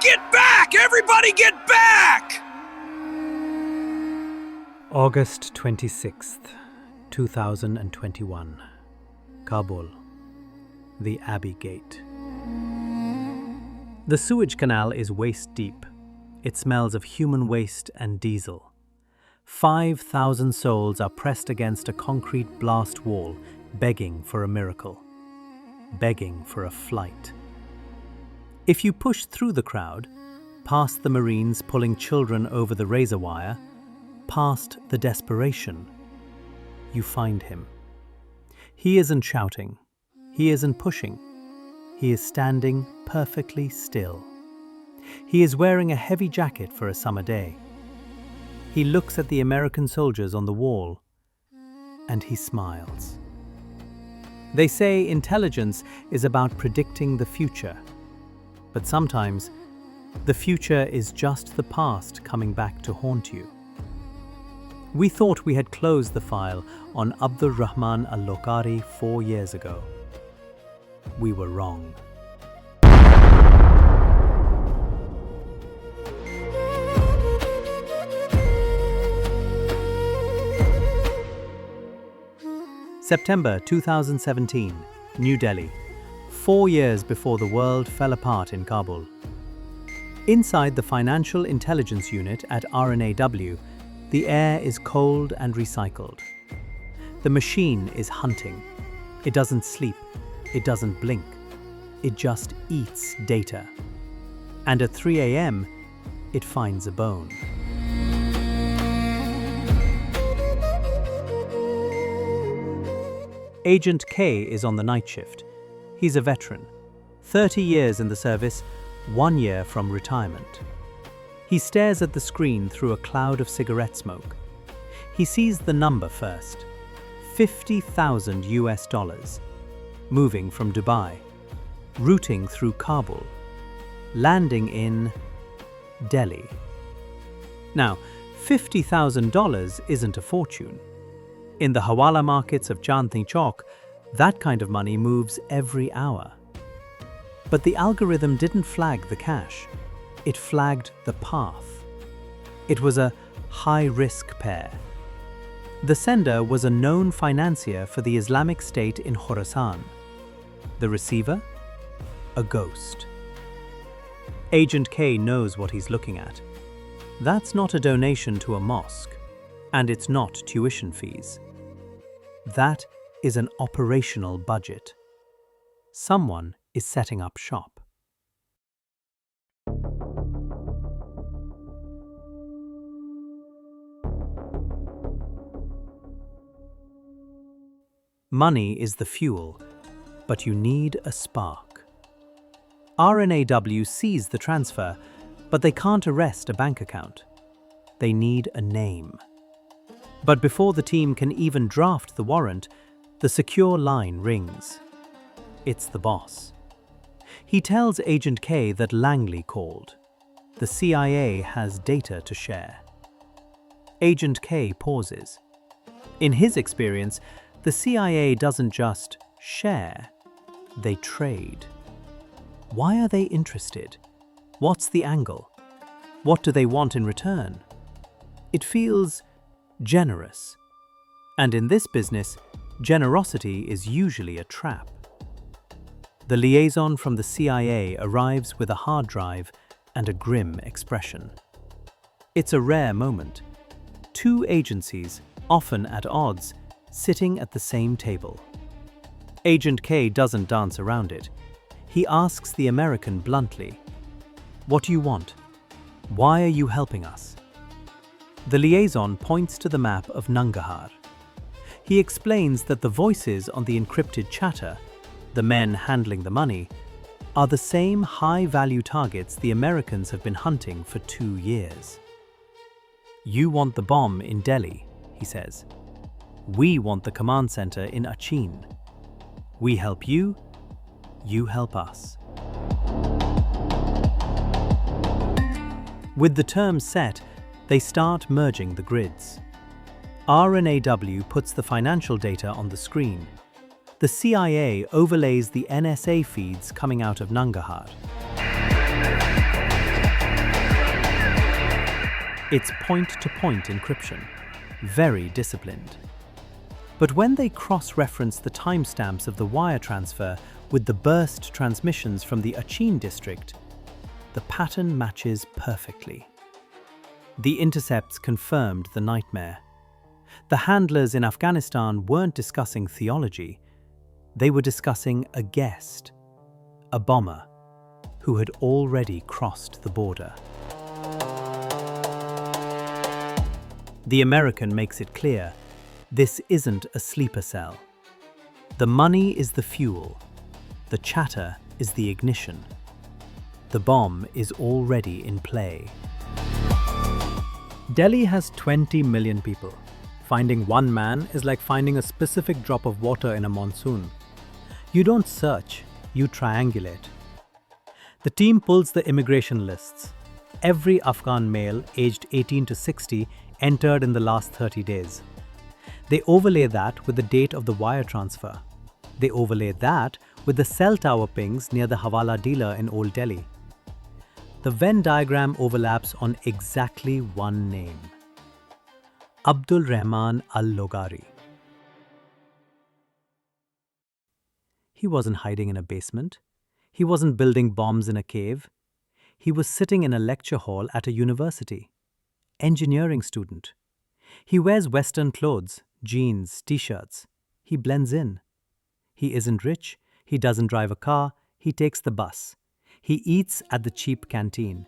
Get back! Everybody get back! August 26th, 2021. Kabul. The Abbey Gate. The sewage canal is waist deep. It smells of human waste and diesel. 5,000 souls are pressed against a concrete blast wall, begging for a miracle, begging for a flight. If you push through the crowd, past the Marines pulling children over the razor wire, past the desperation, you find him. He isn't shouting. He isn't pushing. He is standing perfectly still. He is wearing a heavy jacket for a summer day. He looks at the American soldiers on the wall, and he smiles. They say intelligence is about predicting the future, but sometimes the future is just the past coming back to haunt you. We thought we had closed the file on Abdur Rahman al-Lokari 4 years ago. We were wrong. September 2017, New Delhi, 4 years before the world fell apart in Kabul. Inside the Financial Intelligence Unit at R&AW, the air is cold and recycled. The machine is hunting. It doesn't sleep. It doesn't blink. It just eats data. And at 3 a.m., it finds a bone. Agent K is on the night shift. He's a veteran, 30 years in the service, 1 year from retirement. He stares at the screen through a cloud of cigarette smoke. He sees the number first, $50,000, moving from Dubai, routing through Kabul, landing in Delhi. Now, $50,000 isn't a fortune. In the Hawala markets of Chandni Chowk, that kind of money moves every hour. But the algorithm didn't flag the cash. It flagged the path. It was a high-risk pair. The sender was a known financier for the Islamic State in Khorasan. The receiver? A ghost. Agent K knows what he's looking at. That's not a donation to a mosque, and it's not tuition fees. That is an operational budget. Someone is setting up shop. Money is the fuel, but you need a spark. R&AW sees the transfer, but they can't arrest a bank account. They need a name. But before the team can even draft the warrant, the secure line rings. It's the boss. He tells Agent K that Langley called. The CIA has data to share. Agent K pauses. In his experience, the CIA doesn't just share, they trade. Why are they interested? What's the angle? What do they want in return? It feels generous. And in this business, generosity is usually a trap. The liaison from the CIA arrives with a hard drive and a grim expression. It's a rare moment. 2 agencies, often at odds, sitting at the same table. Agent K doesn't dance around it. He asks the American bluntly, "What do you want? Why are you helping us?" The liaison points to the map of Nangarhar. He explains that the voices on the encrypted chatter, the men handling the money, are the same high-value targets the Americans have been hunting for 2 years. "You want the bomb in Delhi," he says. "We want the command center in Achin. We help you, you help us." With the terms set, they start merging the grids. R&AW puts the financial data on the screen. The CIA overlays the NSA feeds coming out of Nangarhar. It's point-to-point encryption, very disciplined. But when they cross-reference the timestamps of the wire transfer with the burst transmissions from the Achin district, the pattern matches perfectly. The intercepts confirmed the nightmare. The handlers in Afghanistan weren't discussing theology. They were discussing a guest, a bomber, who had already crossed the border. The American makes it clear, this isn't a sleeper cell. The money is the fuel. The chatter is the ignition. The bomb is already in play. Delhi has 20 million people. Finding one man is like finding a specific drop of water in a monsoon. You don't search, you triangulate. The team pulls the immigration lists. Every Afghan male aged 18 to 60 entered in the last 30 days. They overlay that with the date of the wire transfer. They overlay that with the cell tower pings near the Hawala dealer in Old Delhi. The Venn diagram overlaps on exactly one name: Abdul Rahman al-Logari. He wasn't hiding in a basement. He wasn't building bombs in a cave. He was sitting in a lecture hall at a university. Engineering student. He wears Western clothes, jeans, t-shirts. He blends in. He isn't rich. He doesn't drive a car. He takes the bus. He eats at the cheap canteen.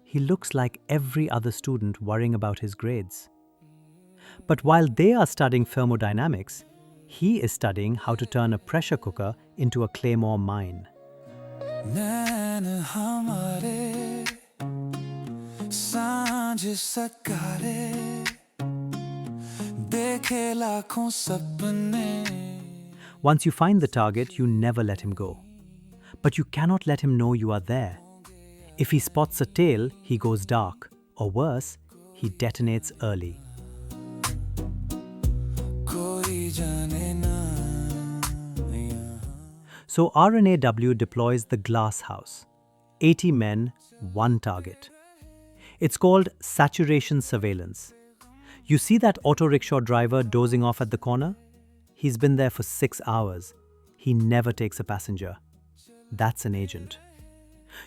He looks like every other student worrying about his grades. But while they are studying thermodynamics, he is studying how to turn a pressure cooker into a claymore mine. Once you find the target, you never let him go. But you cannot let him know you are there. If he spots a tail, he goes dark. Or worse, he detonates early. So R&AW deploys the glass house. 80 men, one target. It's called saturation surveillance. You see that auto rickshaw driver dozing off at the corner? He's been there for 6 hours. He never takes a passenger. That's an agent.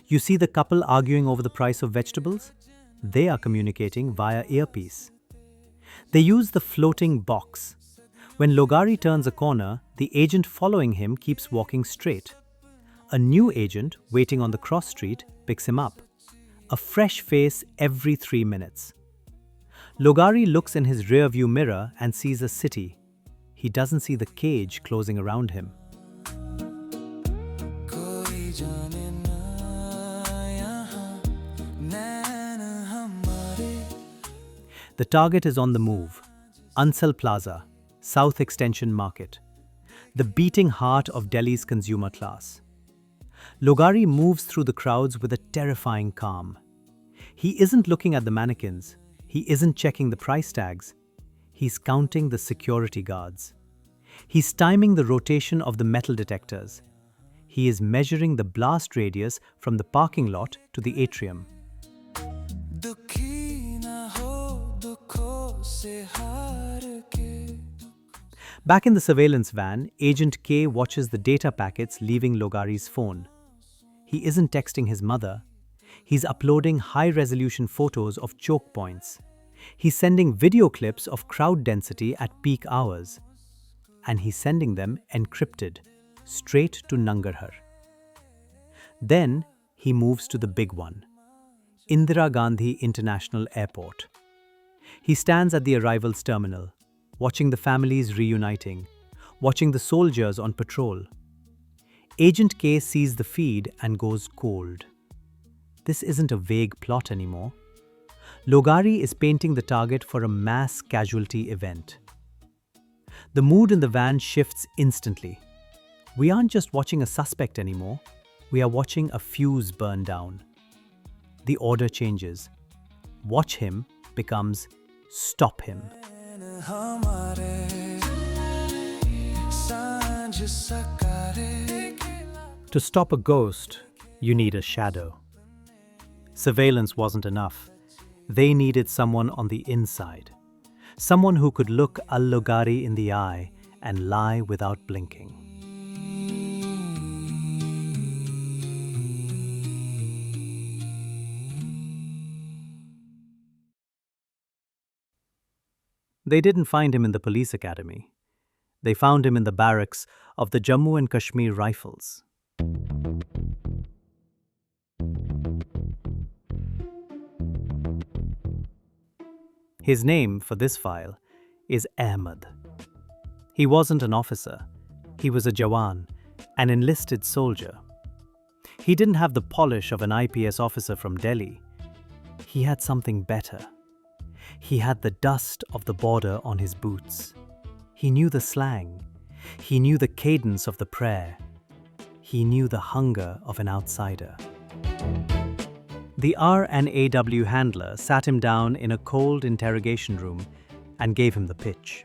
You see the couple arguing over the price of vegetables? They are communicating via earpiece. They use the floating box. When Logari turns a corner, the agent following him keeps walking straight. A new agent waiting on the cross street picks him up. A fresh face every 3 minutes. Logari looks in his rearview mirror and sees a city. He doesn't see the cage closing around him. The target is on the move. Ansal Plaza, South Extension Market. The beating heart of Delhi's consumer class. Logari moves through the crowds with a terrifying calm. He isn't looking at the mannequins. He isn't checking the price tags. He's counting the security guards. He's timing the rotation of the metal detectors. He is measuring the blast radius from the parking lot to the atrium. Back in the surveillance van, Agent K watches the data packets leaving Logari's phone. He isn't texting his mother. He's uploading high-resolution photos of choke points. He's sending video clips of crowd density at peak hours. And he's sending them encrypted, straight to Nangarhar. Then he moves to the big one, Indira Gandhi International Airport. He stands at the arrivals terminal, watching the families reuniting, watching the soldiers on patrol. Agent K sees the feed and goes cold. This isn't a vague plot anymore. Logari is painting the target for a mass casualty event. The mood in the van shifts instantly. We aren't just watching a suspect anymore. We are watching a fuse burn down. The order changes. Watch him becomes stop him. To stop a ghost, you need a shadow. Surveillance wasn't enough. They needed someone on the inside, someone who could look Al-Logari in the eye and lie without blinking. They didn't find him in the police academy. They found him in the barracks of the Jammu and Kashmir Rifles. His name for this file is Ahmed. He wasn't an officer. He was a Jawan, an enlisted soldier. He didn't have the polish of an IPS officer from Delhi. He had something better. He had the dust of the border on his boots. He knew the slang. He knew the cadence of the prayer. He knew the hunger of an outsider. The R&AW handler sat him down in a cold interrogation room and gave him the pitch.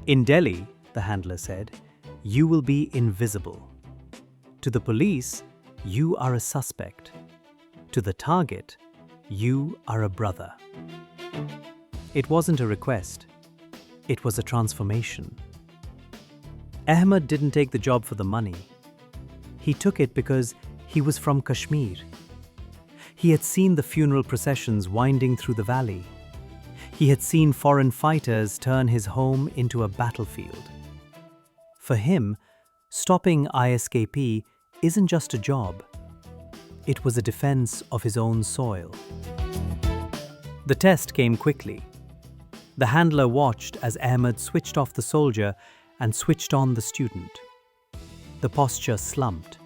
In Delhi, the handler said, you will be invisible. To the police, you are a suspect. To the target, you are a brother. It wasn't a request. It was a transformation. Ahmed didn't take the job for the money. He took it because he was from Kashmir. He had seen the funeral processions winding through the valley. He had seen foreign fighters turn his home into a battlefield. For him, stopping ISKP isn't just a job. It was a defense of his own soil. The test came quickly. The handler watched as Ahmed switched off the soldier and switched on the student. The posture slumped.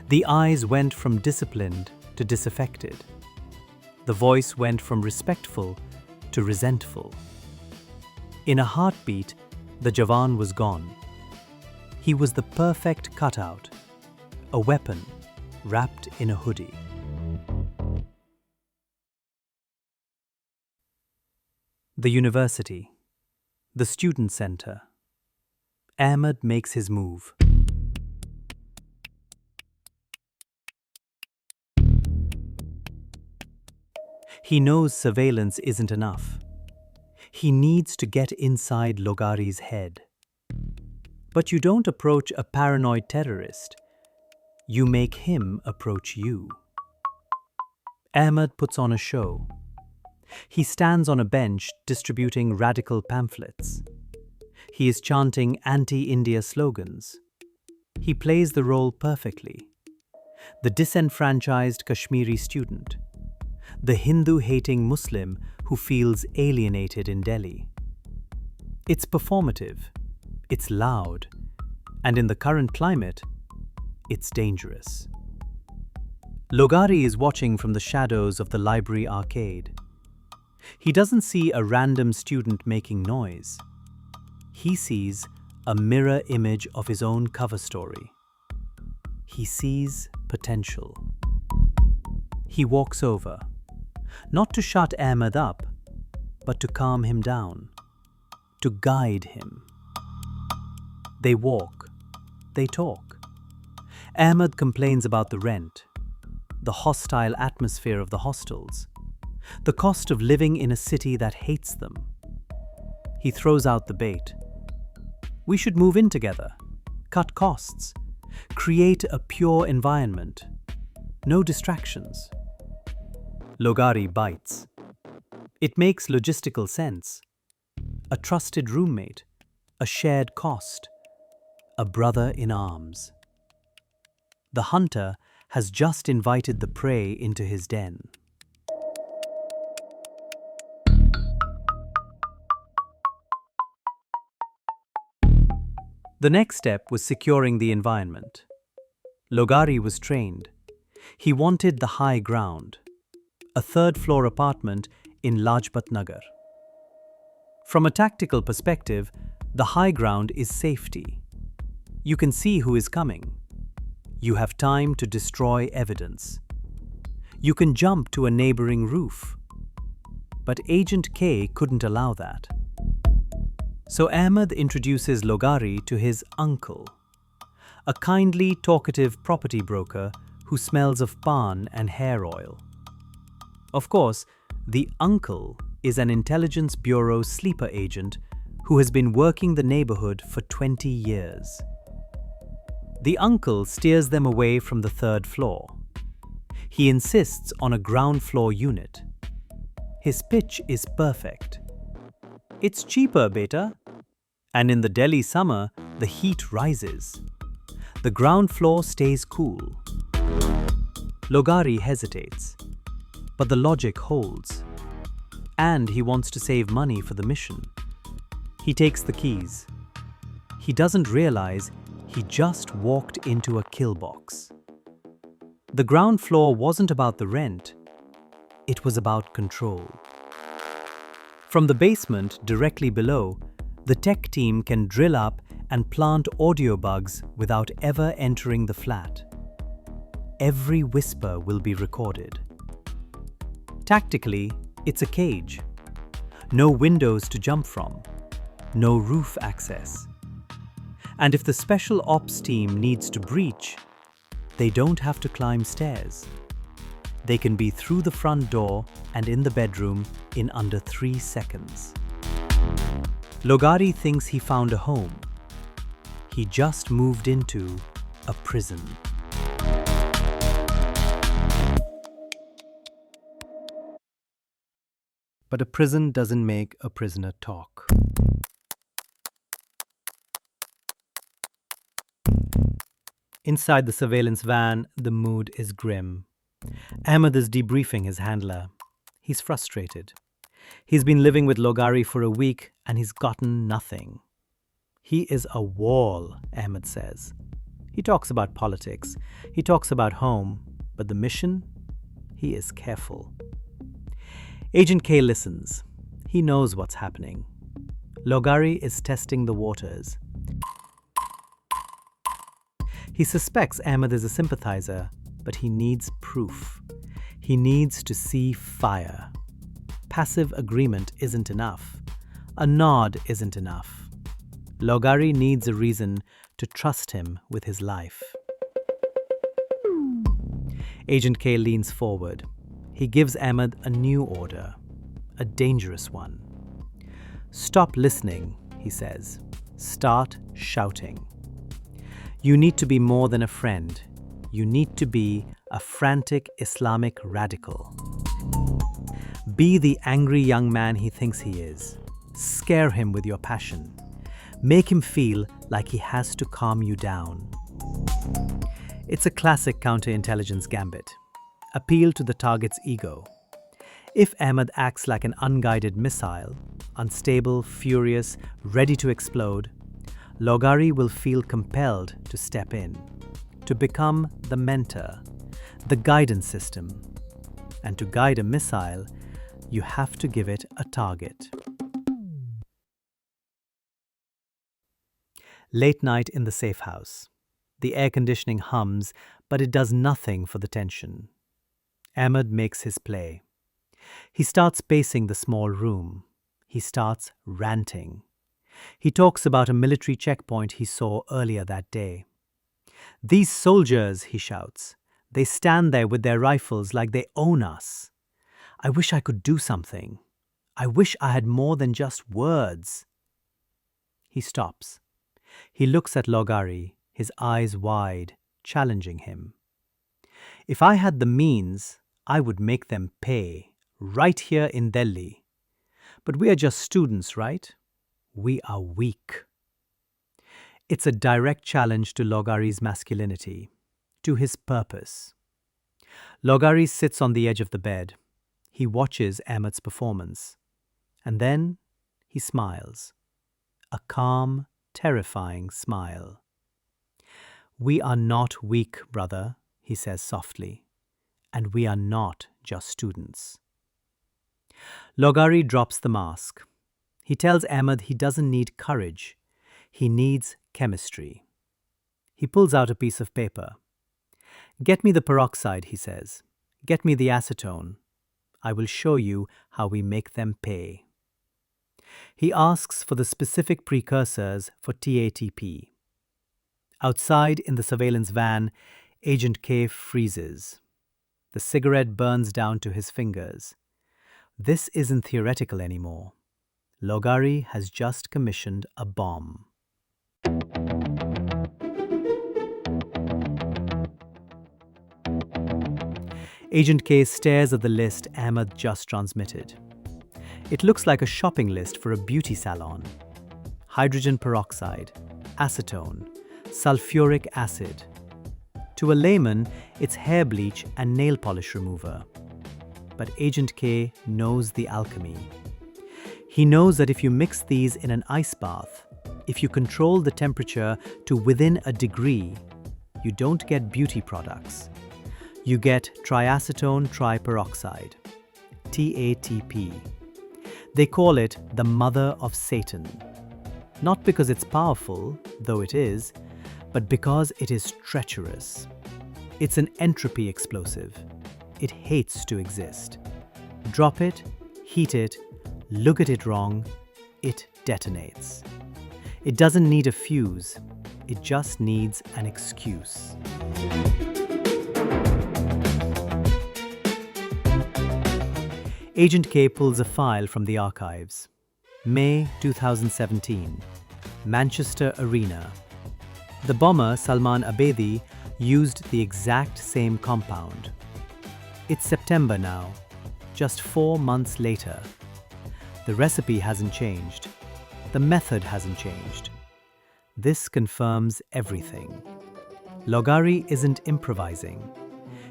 The eyes went from disciplined to disaffected. The voice went from respectful to resentful. In a heartbeat, the Jawan was gone. He was the perfect cutout, a weapon wrapped in a hoodie. The university, the student center. Ahmed makes his move. He knows surveillance isn't enough. He needs to get inside Logari's head. But you don't approach a paranoid terrorist. You make him approach you. Ahmed puts on a show. He stands on a bench distributing radical pamphlets. He is chanting anti-India slogans. He plays the role perfectly. The disenfranchised Kashmiri student. The Hindu-hating Muslim who feels alienated in Delhi. It's performative. It's loud. And in the current climate, it's dangerous. Logari is watching from the shadows of the library arcade. He doesn't see a random student making noise. He sees a mirror image of his own cover story. He sees potential. He walks over, not to shut Ahmed up, but to calm him down, to guide him. They walk, they talk. Ahmed complains about the rent, the hostile atmosphere of the hostels, the cost of living in a city that hates them. He throws out the bait. We should move in together, cut costs, create a pure environment, no distractions. Logari bites. It makes logistical sense. A trusted roommate, a shared cost, a brother in arms. The hunter has just invited the prey into his den. The next step was securing the environment. Logari was trained. He wanted the high ground, a third-floor apartment in Lajpat Nagar. From a tactical perspective, the high ground is safety. You can see who is coming. You have time to destroy evidence. You can jump to a neighboring roof. But Agent K couldn't allow that. So Ahmed introduces Logari to his uncle, a kindly, talkative property broker who smells of pan and hair oil. Of course, the uncle is an Intelligence Bureau sleeper agent who has been working the neighborhood for 20 years. The uncle steers them away from the third floor. He insists on a ground floor unit. His pitch is perfect. It's cheaper, beta. And in the Delhi summer, the heat rises. The ground floor stays cool. Logari hesitates, but the logic holds. And he wants to save money for the mission. He takes the keys. He doesn't realize he just walked into a kill box. The ground floor wasn't about the rent. It was about control. From the basement directly below, the tech team can drill up and plant audio bugs without ever entering the flat. Every whisper will be recorded. Tactically, it's a cage. No windows to jump from. No roof access. And if the special ops team needs to breach, they don't have to climb stairs. They can be through the front door and in the bedroom in under 3 seconds. Logari thinks he found a home. He just moved into a prison. But a prison doesn't make a prisoner talk. Inside the surveillance van, the mood is grim. Ahmed is debriefing his handler. He's frustrated. He's been living with Logari for a week and he's gotten nothing. He is a wall, Ahmed says. He talks about politics. He talks about home. But the mission? He is careful. Agent K listens. He knows what's happening. Logari is testing the waters. He suspects Ahmed is a sympathizer, but he needs proof. He needs to see fire. Passive agreement isn't enough. A nod isn't enough. Logari needs a reason to trust him with his life. Agent K leans forward. He gives Ahmed a new order, a dangerous one. Stop listening, he says. Start shouting. You need to be more than a friend. You need to be a frantic Islamic radical. Be the angry young man he thinks he is. Scare him with your passion. Make him feel like he has to calm you down. It's a classic counterintelligence gambit. Appeal to the target's ego. If Ahmed acts like an unguided missile, unstable, furious, ready to explode, Logari will feel compelled to step in, to become the mentor, the guidance system. And to guide a missile, you have to give it a target. Late night in the safe house. The air conditioning hums, but it does nothing for the tension. Ahmed makes his play. He starts pacing the small room. He starts ranting. He talks about a military checkpoint he saw earlier that day. These soldiers, he shouts, they stand there with their rifles like they own us. I wish I could do something. I wish I had more than just words. He stops. He looks at Logari, his eyes wide, challenging him. If I had the means, I would make them pay, right here in Delhi. But we are just students, right? We are weak. It's a direct challenge to Logari's masculinity, to his purpose. Logari sits on the edge of the bed. He watches Ahmed's performance. And then he smiles. A calm, terrifying smile. We are not weak, brother, he says softly. And we are not just students. Logari drops the mask. He tells Ahmed he doesn't need courage. He needs chemistry. He pulls out a piece of paper. Get me the peroxide, he says. Get me the acetone. I will show you how we make them pay. He asks for the specific precursors for TATP. Outside in the surveillance van, Agent K freezes. The cigarette burns down to his fingers. This isn't theoretical anymore. Logari has just commissioned a bomb. Agent K stares at the list Ahmed just transmitted. It looks like a shopping list for a beauty salon. Hydrogen peroxide, acetone, sulfuric acid. To a layman, it's hair bleach and nail polish remover. But Agent K knows the alchemy. He knows that if you mix these in an ice bath, if you control the temperature to within a degree, you don't get beauty products. You get triacetone triperoxide, TATP. They call it the mother of Satan. Not because it's powerful, though it is, but because it is treacherous. It's an entropy explosive. It hates to exist. Drop it, heat it, look at it wrong, it detonates. It doesn't need a fuse, it just needs an excuse. Agent K pulls a file from the archives. May 2017, Manchester Arena. The bomber Salman Abedi used the exact same compound. It's September now, just 4 months later. The recipe hasn't changed. The method hasn't changed. This confirms everything. Logari isn't improvising.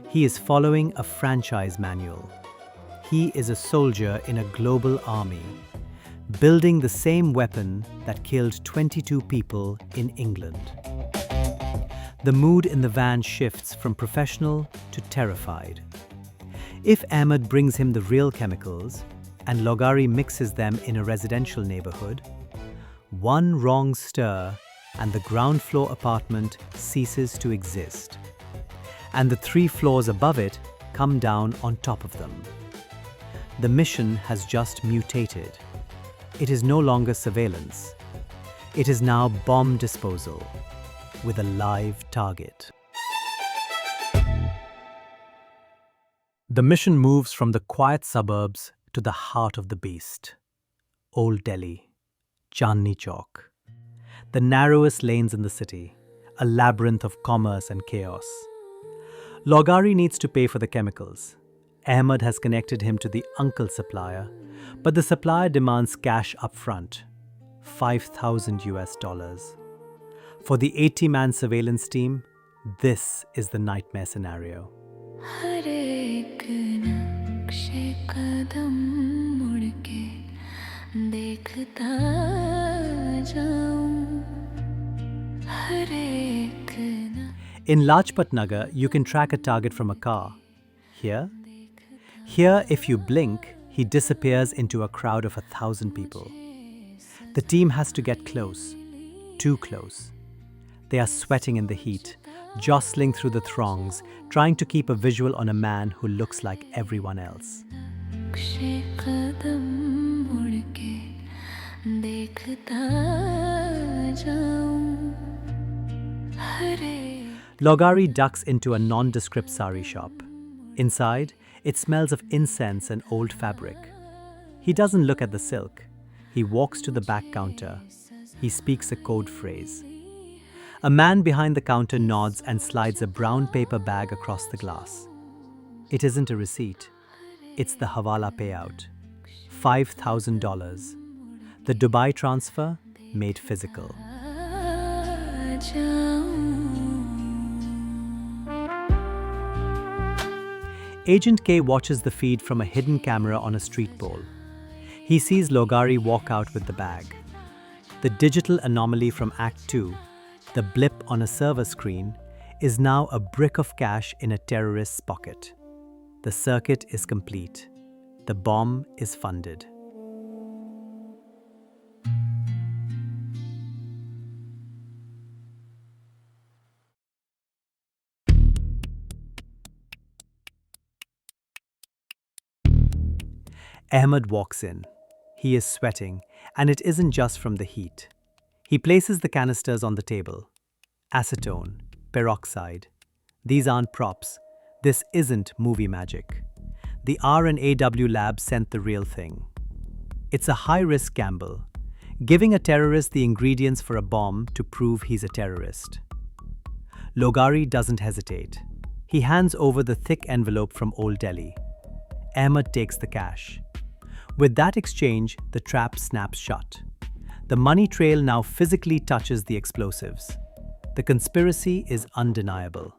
He is following a franchise manual. He is a soldier in a global army, building the same weapon that killed 22 people in England. The mood in the van shifts from professional to terrified. If Ahmed brings him the real chemicals and Logari mixes them in a residential neighborhood, one wrong stir and the ground floor apartment ceases to exist. And the 3 floors above it come down on top of them. The mission has just mutated. It is no longer surveillance. It is now bomb disposal with a live target. The mission moves from the quiet suburbs to the heart of the beast. Old Delhi, Chandni Chowk. The narrowest lanes in the city, a labyrinth of commerce and chaos. Logari needs to pay for the chemicals. Ahmed has connected him to the uncle supplier, but the supplier demands cash up front, $5,000. For the 80-man surveillance team, this is the nightmare scenario. In Lajpat Nagar, you can track a target from a car. Here, if you blink, he disappears into a crowd of 1,000 people. The team has to get close, too close. They are sweating in the heat, jostling through the throngs, trying to keep a visual on a man who looks like everyone else. Logari ducks into a nondescript sari shop. Inside, it smells of incense and old fabric. He doesn't look at the silk. He walks to the back counter. He speaks a code phrase. A man behind the counter nods and slides a brown paper bag across the glass. It isn't a receipt. It's the Hawala payout. $5,000. The Dubai transfer made physical. Agent K watches the feed from a hidden camera on a street pole. He sees Logari walk out with the bag. The digital anomaly from Act 2, the blip on a server screen, is now a brick of cash in a terrorist's pocket. The circuit is complete. The bomb is funded. Ahmed walks in. He is sweating, and it isn't just from the heat. He places the canisters on the table. Acetone, peroxide. These aren't props. This isn't movie magic. The R&AW lab sent the real thing. It's a high-risk gamble, giving a terrorist the ingredients for a bomb to prove he's a terrorist. Logari doesn't hesitate. He hands over the thick envelope from Old Delhi. Ahmed takes the cash. With that exchange, the trap snaps shut. The money trail now physically touches the explosives. The conspiracy is undeniable.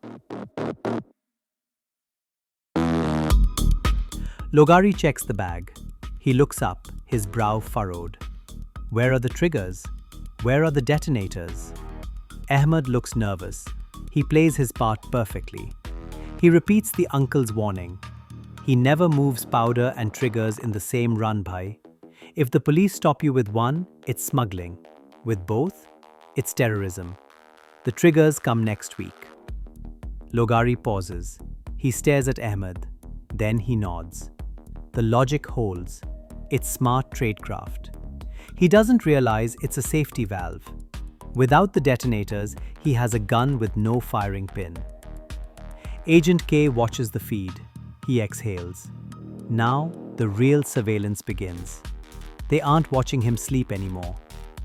Logari checks the bag. He looks up, his brow furrowed. Where are the triggers? Where are the detonators? Ahmed looks nervous. He plays his part perfectly. He repeats the uncle's warning. He never moves powder and triggers in the same run, bhai. If the police stop you with one, it's smuggling. With both, it's terrorism. The triggers come next week. Logari pauses. He stares at Ahmed. Then he nods. The logic holds. It's smart tradecraft. He doesn't realize it's a safety valve. Without the detonators, he has a gun with no firing pin. Agent K watches the feed. He exhales. Now, the real surveillance begins. They aren't watching him sleep anymore.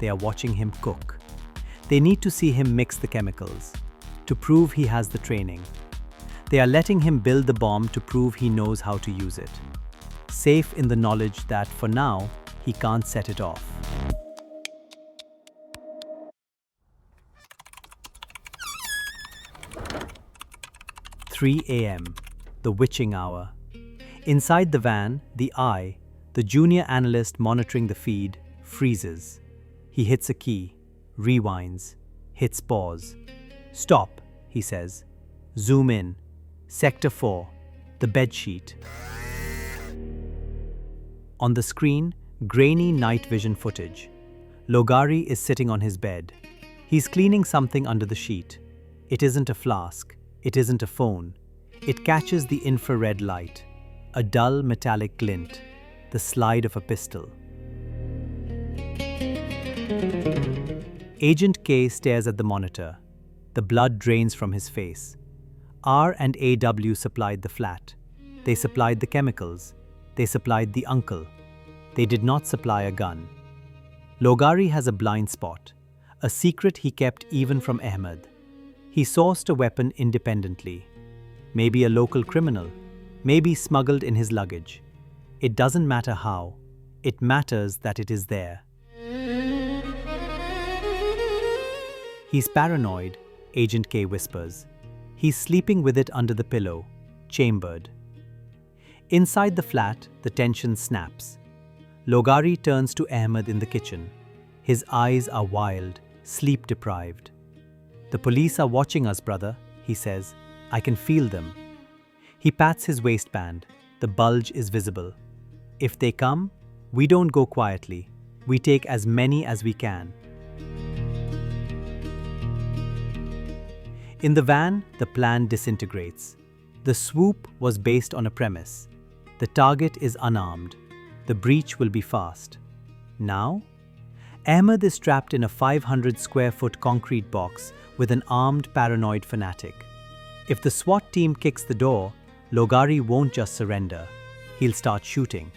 They are watching him cook. They need to see him mix the chemicals, to prove he has the training. They are letting him build the bomb to prove he knows how to use it. Safe in the knowledge that, for now, he can't set it off. "3 a.m., the witching hour. Inside the van, the eye, the junior analyst monitoring the feed, freezes. He hits a key, rewinds, hits pause. "Stop," he says. "Zoom in. Sector 4, the bedsheet." On the screen, grainy night vision footage. Logari is sitting on his bed. He's cleaning something under the sheet. It isn't a flask. It isn't a phone. It catches the infrared light. A dull metallic glint. The slide of a pistol. Agent K stares at the monitor. The blood drains from his face. R&AW supplied the flat. They supplied the chemicals. They supplied the uncle. They did not supply a gun. Logari has a blind spot, a secret he kept even from Ahmed. He sourced a weapon independently. Maybe a local criminal, maybe smuggled in his luggage. It doesn't matter how. It matters that it is there. He's paranoid, Agent K whispers. He's sleeping with it under the pillow, chambered. Inside the flat, the tension snaps. Logari turns to Ahmed in the kitchen. His eyes are wild, sleep-deprived. "The police are watching us, brother," he says. "I can feel them." He pats his waistband. The bulge is visible. "If they come, we don't go quietly. We take as many as we can." In the van, the plan disintegrates. The swoop was based on a premise. The target is unarmed. The breach will be fast. Now, Ahmed is trapped in a 500 square foot concrete box with an armed paranoid fanatic. If the SWAT team kicks the door, Logari won't just surrender. He'll start shooting.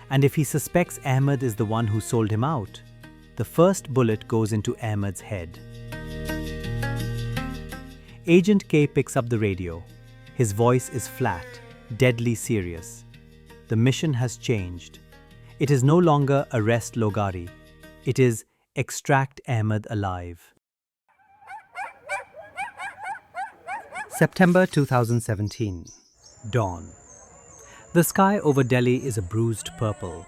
And if he suspects Ahmed is the one who sold him out, the first bullet goes into Ahmed's head. Agent K picks up the radio. His voice is flat, deadly serious. The mission has changed. It is no longer arrest Logari. It is extract Ahmed alive. September 2017. Dawn. The sky over Delhi is a bruised purple.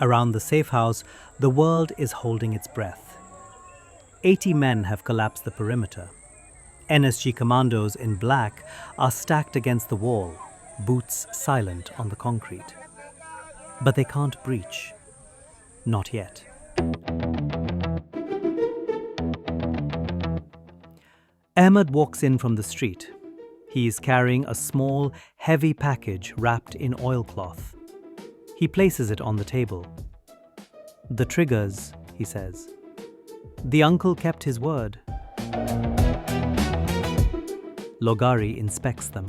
Around the safe house, the world is holding its breath. 80 men have collapsed the perimeter. NSG commandos in black are stacked against the wall, boots silent on the concrete. But they can't breach. Not yet. Ahmed walks in from the street. He is carrying a small, heavy package wrapped in oilcloth. He places it on the table. "The triggers," he says. "The uncle kept his word." Logari inspects them.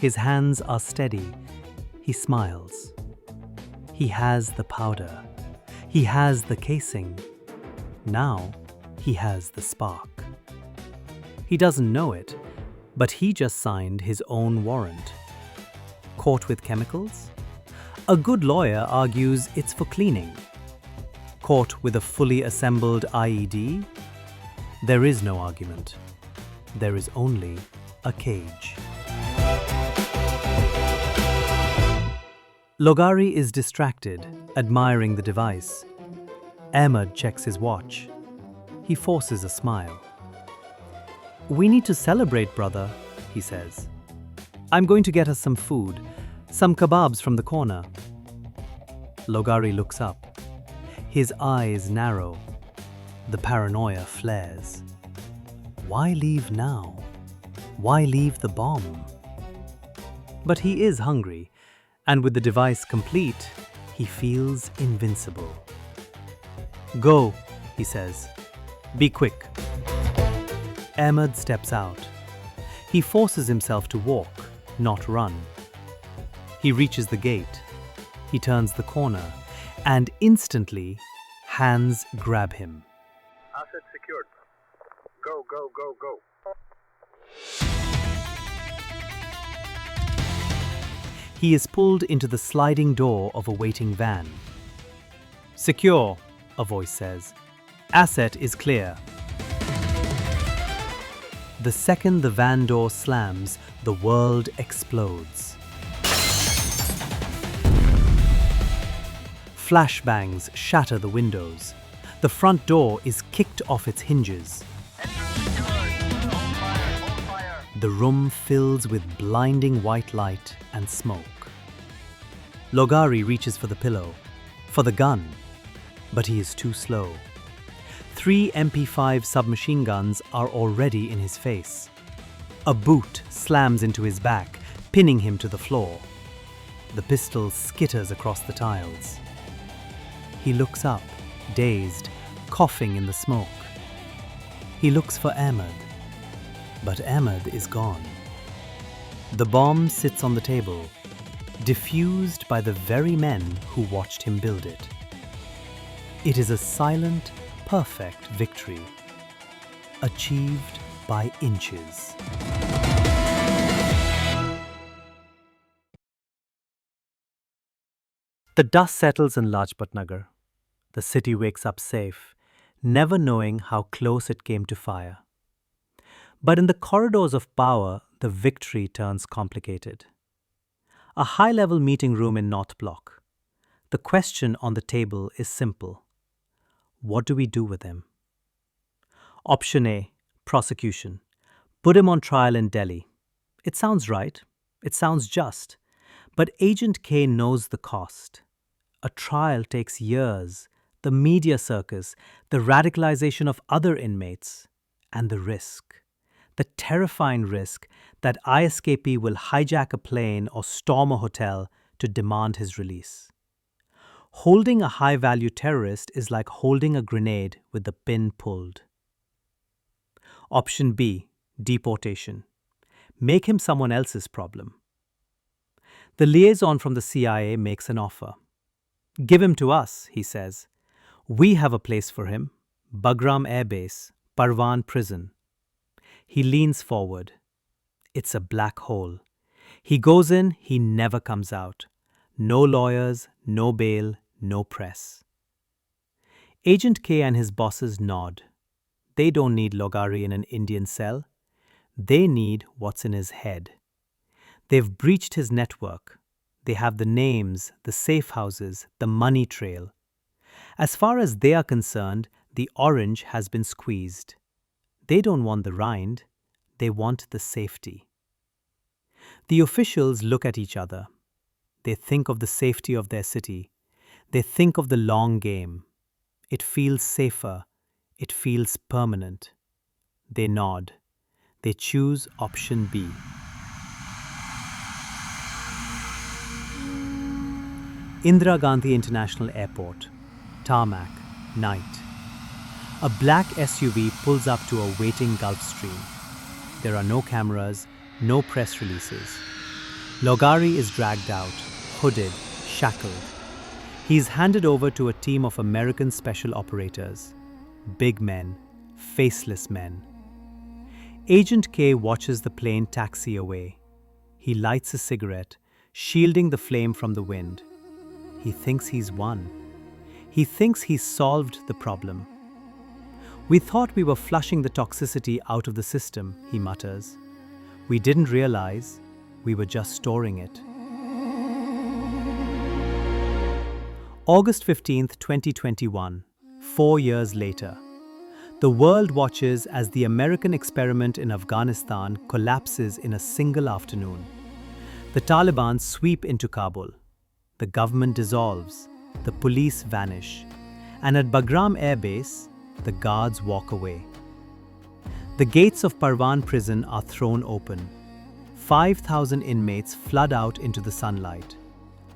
His hands are steady. He smiles. He has the powder. He has the casing. Now, he has the spark. He doesn't know it, but he just signed his own warrant. Caught with chemicals? A good lawyer argues it's for cleaning. Caught with a fully assembled IED? There is no argument. There is only a cage. Logari is distracted, admiring the device. Ahmed checks his watch. He forces a smile. "We need to celebrate, brother," he says. "I'm going to get us some food, some kebabs from the corner." Logari looks up. His eyes narrow. The paranoia flares. Why leave now? Why leave the bomb? But he is hungry, and with the device complete, he feels invincible. "Go," he says. "Be quick." Ahmed steps out. He forces himself to walk, not run. He reaches the gate. He turns the corner, and instantly, hands grab him. Asset secured. Go, go, go, go. He is pulled into the sliding door of a waiting van. "Secure," a voice says. "Asset is clear." The second the van door slams, the world explodes. Flashbangs shatter the windows. The front door is kicked off its hinges. The room fills with blinding white light and smoke. Logari reaches for the pillow, for the gun, but he is too slow. 3 MP5 submachine guns are already in his face. A boot slams into his back, pinning him to the floor. The pistol skitters across the tiles. He looks up, dazed, coughing in the smoke. He looks for Ahmed, but Ahmed is gone. The bomb sits on the table, defused by the very men who watched him build it. It is a silent, perfect victory, achieved by inches. The dust settles in Lajpat Nagar. The city wakes up safe, never knowing how close it came to fire. But in the corridors of power, the victory turns complicated. A high-level meeting room in North Block. The question on the table is simple. What do we do with him? Option A, prosecution. Put him on trial in Delhi. It sounds right. It sounds just. But Agent K knows the cost. A trial takes years, the media circus, the radicalization of other inmates, and the risk. The terrifying risk that ISKP will hijack a plane or storm a hotel to demand his release. Holding a high-value terrorist is like holding a grenade with the pin pulled. Option B, deportation. Make him someone else's problem. The liaison from the CIA makes an offer. "Give him to us," he says. "We have a place for him. Bagram Air Base, Parwan Prison." He leans forward. It's a black hole. He goes in, he never comes out. No lawyers, no bail, no press. Agent K and his bosses nod. They don't need Logari in an Indian cell. They need what's in his head. They've breached his network. They have the names, the safe houses, the money trail. As far as they are concerned, the orange has been squeezed. They don't want the rind. They want the safety. The officials look at each other. They think of the safety of their city. They think of the long game. It feels safer. It feels permanent. They nod. They choose option B. Indira Gandhi International Airport. Tarmac. Night. A black SUV pulls up to a waiting Gulfstream. There are no cameras, no press releases. Logari is dragged out, hooded, shackled. He's handed over to a team of American special operators. Big men, faceless men. Agent K watches the plane taxi away. He lights a cigarette, shielding the flame from the wind. He thinks he's won. He thinks he's solved the problem. "We thought we were flushing the toxicity out of the system," he mutters. "We didn't realize we were just storing it." August 15th, 2021, 4 years later. The world watches as the American experiment in Afghanistan collapses in a single afternoon. The Taliban sweep into Kabul. The government dissolves. The police vanish. And at Bagram Air Base, the guards walk away. The gates of Parwan prison are thrown open. 5,000 inmates flood out into the sunlight.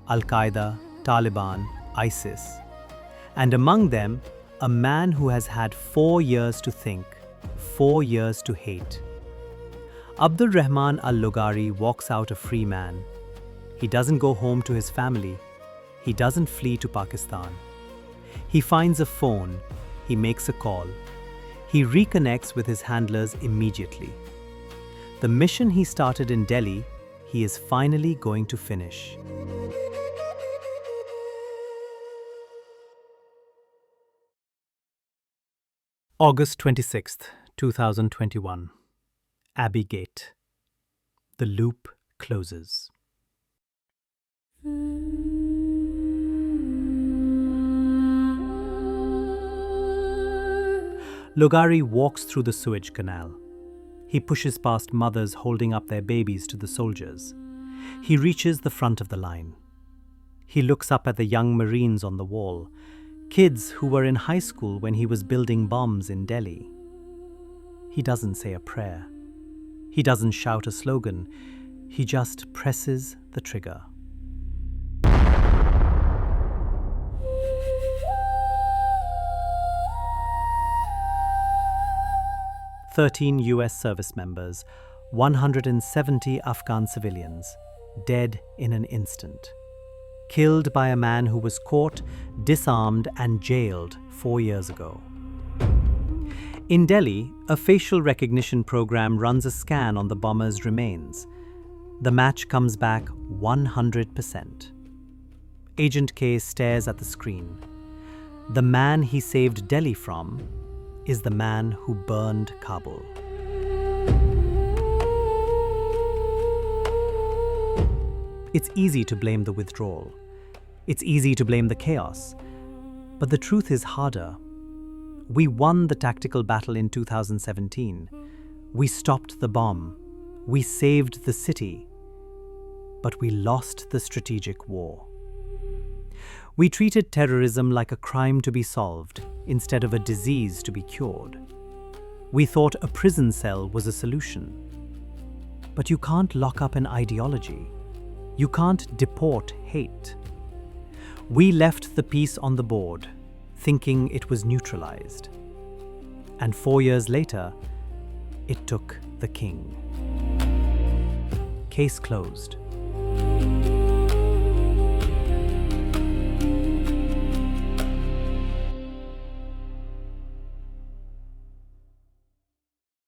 Al-Qaeda, Taliban, ISIS. And among them, a man who has had 4 years to think, 4 years to hate. Abdul Rahman al-Logari walks out a free man. He doesn't go home to his family. He doesn't flee to Pakistan. He finds a phone. He makes a call. He reconnects with his handlers immediately. The mission he started in Delhi, he is finally going to finish. August 26th, 2021. Abbey Gate. The loop closes. Logari walks through the sewage canal. He pushes past mothers holding up their babies to the soldiers. He reaches the front of the line. He looks up at the young Marines on the wall, kids who were in high school when he was building bombs in Delhi. He doesn't say a prayer. He doesn't shout a slogan. He just presses the trigger. "13 US service members, 170 Afghan civilians, dead in an instant. Killed by a man who was caught, disarmed and jailed 4 years ago." In Delhi, a facial recognition program runs a scan on the bomber's remains. The match comes back 100%. Agent K stares at the screen. The man he saved Delhi from is the man who burned Kabul. It's easy to blame the withdrawal. It's easy to blame the chaos. But the truth is harder. We won the tactical battle in 2017. We stopped the bomb. We saved the city. But we lost the strategic war. We treated terrorism like a crime to be solved instead of a disease to be cured. We thought a prison cell was a solution. But you can't lock up an ideology. You can't deport hate. We left the peace on the board, thinking it was neutralized. And 4 years later, it took the king. Case closed.